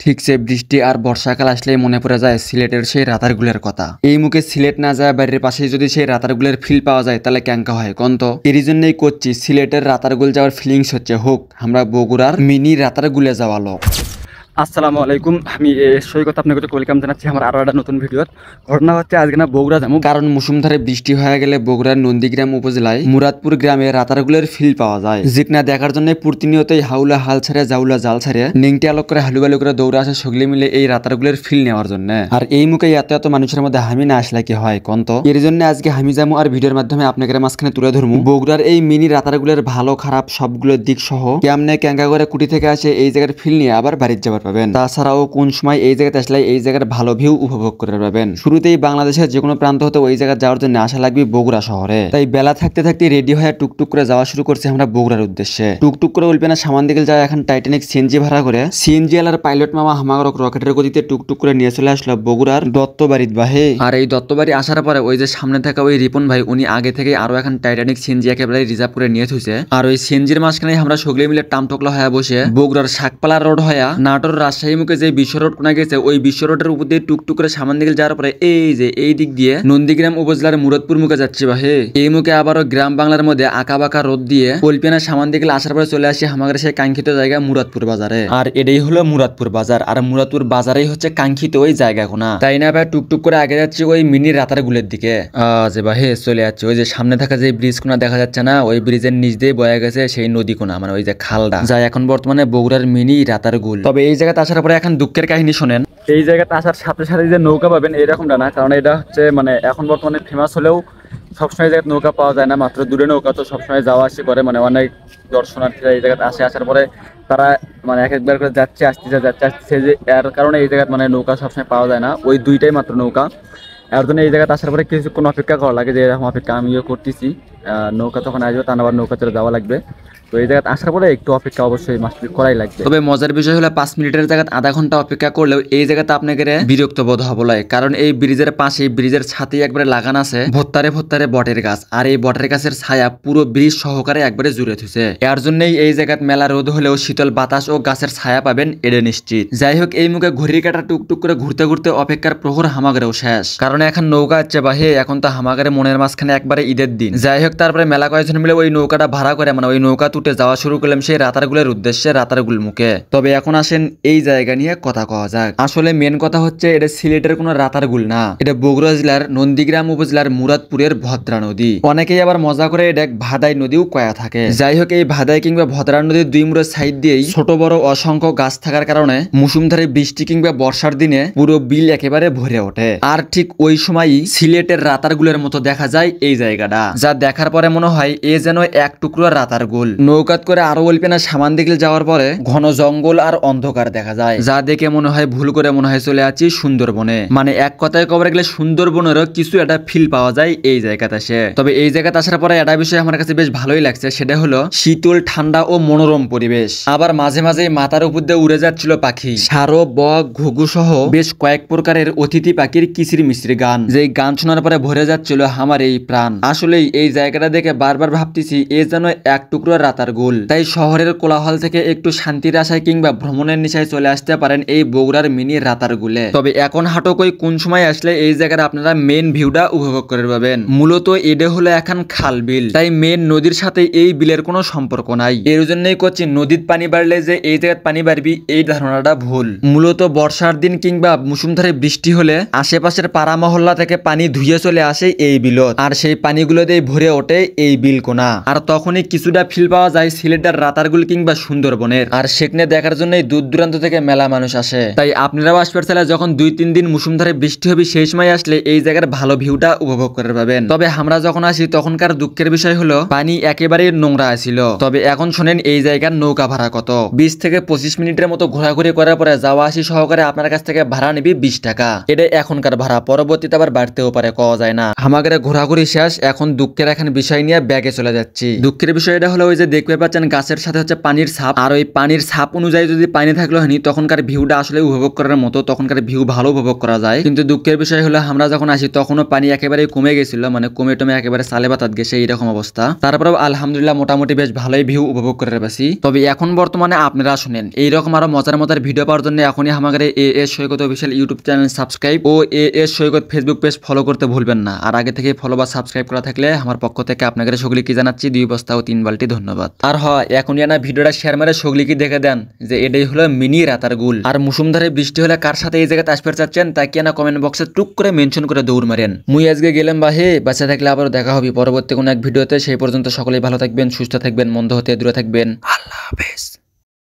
ঠিকছে বৃষ্টি আর বর্ষাকাল আসলেই মনে পড়ে যায় সিলেটের সেই রাতারগুলের কথা। এই মুখে সিলেট না যায় বাড়ির পাশেই যদি সেই রাতারগুলের ফিল পাওয়া যায় তাহলে ক্যাঙ্কা হয় কন্ত। এরই জন্যই করছি সিলেটের রাতারগুল যাওয়ার ফিলিংস হচ্ছে হোক আমরা বগুড়ার মিনি রাতারগুলে যাওয়া লোক। আসসালামু আলাইকুম, আমি সৈকত আপনাকে ওয়েলকাম জানাচ্ছি আমার আরও একটা নতুন ভিডিওর। ঘটনা হচ্ছে আজকে না বগুড়া যাবো, কারণ মুসুমধারে বৃষ্টি হয়ে গেলে বগুড়ার নন্দীগ্রাম উপজেলায় মুরাদপুর গ্রামে রাতারগুলের ফিল পাওয়া যায়, যেখানে দেখার জন্য প্রতিনিয়তই হাউলা হাল ছাড়ে জাউলা জাল ছাড়ে নিংটি আলোক করে হালুবালু করে দৌড়ে আসে সগলে মিলে এই রাতারগুলের ফিল নেওয়ার জন্য। আর এই মুখে এত এত মানুষের মধ্যে হামি না আসলে কি হয় কন্ত। এর জন্য আজকে হামি যাবো আর ভিডিওর মাধ্যমে আপনাকে মাঝখানে তুলে ধরবো বগুড়ার এই মিনি রাতারগুলের ভালো খারাপ সবগুলোর দিক সহ কেমনে ক্যাঙ্কা করে কুটি থেকে আসে এই জায়গার ফিল নিয়ে আবার বাড়ির যাবার পাবেন। তাছাড়াও কোন সময় এই জায়গাতে আসলে এই জায়গার ভালো ভিউ উপভোগ করে পাবেন। শুরুতেই বাংলাদেশের যে কোনো প্রান্ত হতে ওই জায়গায় যাওয়ার জন্য আসা লাগবে বগুড়া শহরে। তাই বেলা থাকতে থাকতে রেডি হয়ে টুকটুক করে যাওয়া শুরু করছি আমরা বগুড়ার উদ্দেশ্যে। টুকটুক করে উল্পে না সামান দিকে যায় এখন টাইটানিক সিএনজি ভাড়া করে সিএনজি আলার পাইলট মামা হামাগরক রকেটের গতিতে টুকটুক করে নিয়ে চলে আসলো বগুড়ার দত্তবাড়ির বাহে। আর এই দত্তবাড়ি আসার পরে ওই যে সামনে থাকা ওই রিপন ভাই উনি আগে থেকে আরো এখন টাইটানিক সিএনজি একেবারে রিজার্ভ করে নিয়ে থুইছে। আর ওই সিএনজির মাঝখানে আমরা সগলে মিলে টামটকলা হয়ে বসে বগুড়ার শাকপালা রোড হয়ে নাটোর রাজশাহী মুখে যে বিশ্ব রোড কোনা গেছে ওই বিশ্ব রোডের উপর দিয়ে টুকটুক করে সামান দিকে যাওয়ার পরে এই যে এই দিক দিয়ে নন্দীগ্রাম উপজেলার মুরাদপুর মুখে যাচ্ছি বাহে। এই মুখে আবারও গ্রাম বাংলার মধ্যে আঁকা বাঁকা রোড দিয়ে কল্পিনা সামান দিকে আসার পরে চলে আসি আমাদের সেই কাঙ্ক্ষিত জায়গা মুরাদপুর বাজারে। আর এটাই হলো মুরাদপুর বাজার, আর মুরাদপুর বাজারেই হচ্ছে কাঙ্ক্ষিত ওই জায়গা কোনা। তাই না ভাই টুকটুক করে আগে যাচ্ছি ওই মিনি রাতারগুলের দিকে। যে বাহে চলে যাচ্ছে ওই যে সামনে থাকা যে ব্রিজ কোনা দেখা যাচ্ছে না, ওই ব্রিজের নিচ দিয়ে বয়ে গেছে সেই নদী কোনা, মানে ওই যে খালটা যা এখন বর্তমানে বগুড়ার মিনি রাতারগুল। তবে এই জায়গাতে আসার পরে এখন দুঃখের কাহিনী শোনেন। এই জায়গাতে আসার সাথে সাথে যে নৌকা পাবেন এরকমটা না, কারণ এটা হচ্ছে মানে এখন বর্তমানে ফেমাস হলেও সবসময় জায়গায় নৌকা পাওয়া যায় না, মাত্র দূরে নৌকা তো সবসময় যাওয়া আসি করে, মানে অনেক দর্শনার্থীরা এই জায়গাতে আসার পরে তারা মানে এক একবার করে যাচ্ছে আসতেছে যে এর কারণে এই জায়গায় মানে নৌকা সবসময় পাওয়া যায় না, ওই দুইটাই মাত্র নৌকা। এর জন্য এই জায়গাতে আসার পরে কিছুক্ষণ অপেক্ষা করা লাগে, যে এরকম অপেক্ষা আমিও করতেছি। নৌকা তখন আসবে, তা আবার নৌকা চলে যাওয়া লাগবে। তো এই জায়গায় আসার পরে একটু অপেক্ষা অবশ্যই মাস্ট করাই লাগবে। তবে মজার বিষয় হলো 5 মিনিটের জায়গায় আধা ঘন্টা অপেক্ষা করলেও এই জায়গাতে আপনাকে বিরক্ত বোধ হবে, কারণ এই ব্রিজের পাশে ব্রিজের ছাতে একবারে লাগান আছে ভত্তারে ভত্তারে বটের গাছ, আর এই বটের গাছের ছায়া পুরো ব্রিজ সহকারে একবারে জুড়ে থুছে। এর জন্যই এই জায়গায় মেলা রোদ হলেও শীতল বাতাস ও গাছের ছায়া পাবেন এটা নিশ্চিত। যাই হোক এই মুখে ঘড়ির কাটা টুকটুক করে ঘুরতে ঘুরতে অপেক্ষার প্রহর হামাগরেও শেষ, কারণ এখন নৌকা আছে বাহে। এখন তো হামাগরে মনের মাঝখানে একবারে ঈদের দিন। যাই হোক তারপরে মেলা কয়েকজন মিলে ওই নৌকাটা ভাড়া করে মানে ওই নৌকা তুটে যাওয়া শুরু করলাম সেই রাতারগুলের উদ্দেশ্যে রাতারগুল মুখে। তবে এখন আসেন এই জায়গা নিয়ে কথা কওয়া যাক। আসলে মেন কথা হচ্ছে এটা সিলেটের কোনো রাতারগুল না, এটা বগুড়া জেলার নন্দীগ্রাম উপজেলার মুরাদপুরের ভদ্রা নদী। অনেকেই আবার মজা করে এটা ভাদাই নদীও কয়া থাকে। যাই হোক এই ভাদাই কিংবা ভদ্রা নদীর দুই মুড়ের সাইড দিয়েই ছোট বড় অসংখ্য গাছ থাকার কারণে মুসুমধারে বৃষ্টি কিংবা বর্ষার দিনে পুরো বিল একেবারে ভরে ওঠে। আর ঠিক ওই সময়ই সিলেটের রাতারগুলের মতো দেখা যায় এই জায়গাটা, যা দেখার পরে মনে হয় এ যেন এক টুকরো রাতারগুল। নৌকাত করে আরো অল্পেনা সামান দিকে যাওয়ার পরে ঘন জঙ্গল আর অন্ধকার দেখা যায়, যা দেখে মনে হয় ভুল করে মনে হয় চলে আছি সুন্দরবনে। মানে এক কথায় কবরে গেলে সুন্দরবনেরও কিছু একটা ফিল পাওয়া যায় এই জায়গাতে এসে। তবে এই জায়গাতে আসার পরে একটা বিষয় আমার কাছে বেশ ভালোই লাগছে, সেটা হলো শীতল ঠান্ডা ও মনোরম পরিবেশ। আবার মাঝে মাঝে মাথার উপর দিয়ে উড়ে যাচ্ছিল পাখি, সারো বক ঘুঘু সহ বেশ কয়েক প্রকারের অতিথি পাখির কিচির মিচির গান, যে গান শোনার পরে ভরে যাচ্ছিল আমার এই প্রাণ। আসলেই এই জায়গাটা দেখে বারবার ভাবতেছি এ যেন এক টুকরো রাতারগুল। তাই শহরের কোলাহল থেকে একটু শান্তির আশায় কিংবা ভ্রমণের নেশায় চলে আসতে পারেন এই বগুড়ার মিনি রাতারগুলে। তবে এখন হাঁটো কই কোন সময় আসলে এই জায়গার আপনারা মেন ভিউটা উপভোগ করে পাবেন। মূলত এটা হলো এখন খাল বিল, তাই মেন নদীর সাথে এই বিলের কোনো সম্পর্ক নাই। এর জন্যই করছি নদীর পানি বাড়লে যে এই জায়গায় পানি বাড়বি এই ধারণাটা ভুল। মূলত বর্ষার দিন কিংবা মুসুমধারে বৃষ্টি হলে আশেপাশের পাড়া মহল্লা থেকে পানি ধুয়ে চলে আসে এই বিলত, আর সেই পানিগুলো দিয়ে ভরে ওঠে এই বিল কোনা। আর তখনই কিছুটা ফিল পাওয়া যায় সিলেটের রাতারগুল কিংবা সুন্দরবনের। আর সেখানে দেখার জন্য দূর দূরান্ত থেকে মেলা মানুষ আসে। তাই আপনারাও আসবে চাইলে যখন 2-3 দিন মুসুমধারে বৃষ্টি হবে সেই সময় আসলে এই জায়গার ভালো ভিউটা উপভোগ করে পাবেন। তবে আমরা যখন আসি তখনকার দুঃখের বিষয় হলো পানি একেবারে নোংরা আসিল। তবে এখন শোনেন এই জায়গার নৌকা ভাড়া কত। 20 থেকে 25 মিনিটের মতো ঘোরাঘুরি করার পরে যাওয়া আসি সহকারে আপনার কাছ থেকে ভাড়া নিবি 20 টাকা। এটা এখনকার ভাড়া, পরবর্তীতে আবার বাড়তেও পারে, কওয়া যায় না। আমাদের ঘোরাঘুরি শেষ, এখন দুঃখের এখন বিষয় নিয়ে ব্যাগে চলে যাচ্ছি। দুঃখের বিষয় এটা হলো ওই যে দেখতে পাচ্ছেন গাছের সাথে হচ্ছে পানির ছাপ, আর ওই পানির ছাপ অনুযায়ী যদি পানি থাকলো হয়নি তখনকার ভিউটা আসলে উপভোগ করার মতো, তখনকার ভিউ ভালো উপভোগ করা যায়। কিন্তু দুঃখের বিষয় হলো আমরা যখন আসি তখনও পানি একেবারে কমে গেছিল, মানে কমে টমে একেবারে সালে বাতাত গেছে এইরকম অবস্থা। তারপরেও আলহামদুলিল্লাহ মোটামুটি বেশ ভালোই ভিউ উপভোগ করে পাচ্ছি। তবে এখন বর্তমানে আপনারা শুনেন এইরকম আরো মজার মজার ভিডিও পাওয়ার জন্য এখনই আমাদের এএস সৈকত অফিসিয়াল ইউটিউব চ্যানেল সাবস্ক্রাইব ও এএস সৈকত ফেসবুক পেজ ফলো করতে ভুলবেন না। আর আগে থেকে ফলো বা সাবস্ক্রাইব করা থাকলে আমার পক্ষ থেকে আপনাদের সকলে কি জানাচ্ছি 2 বস্তা ও 3 বালতি ধন্যবাদ। আর হয় এখনই না ভিডিওটা শেয়ার মেরে সকলে কি দেখে দেন যে এটাই হলো মিনি রাতারগুল। আর মুসুমধারে বৃষ্টি হলে কার সাথে এই জায়গাতে আসতে চাচ্ছেন তা কি না কমেন্ট বক্সে টুক করে মেনশন করে দৌড় মারেন। মুই আজকে গেলাম বাহে, বাচ্চা থাকলে আবার দেখা হবে পরবর্তী কোনো এক ভিডিওতে। সেই পর্যন্ত সকলেই ভালো থাকবেন, সুস্থ থাকবেন, মন্দ হতে দূরে থাকবেন। আল্লাহ হাফেজ।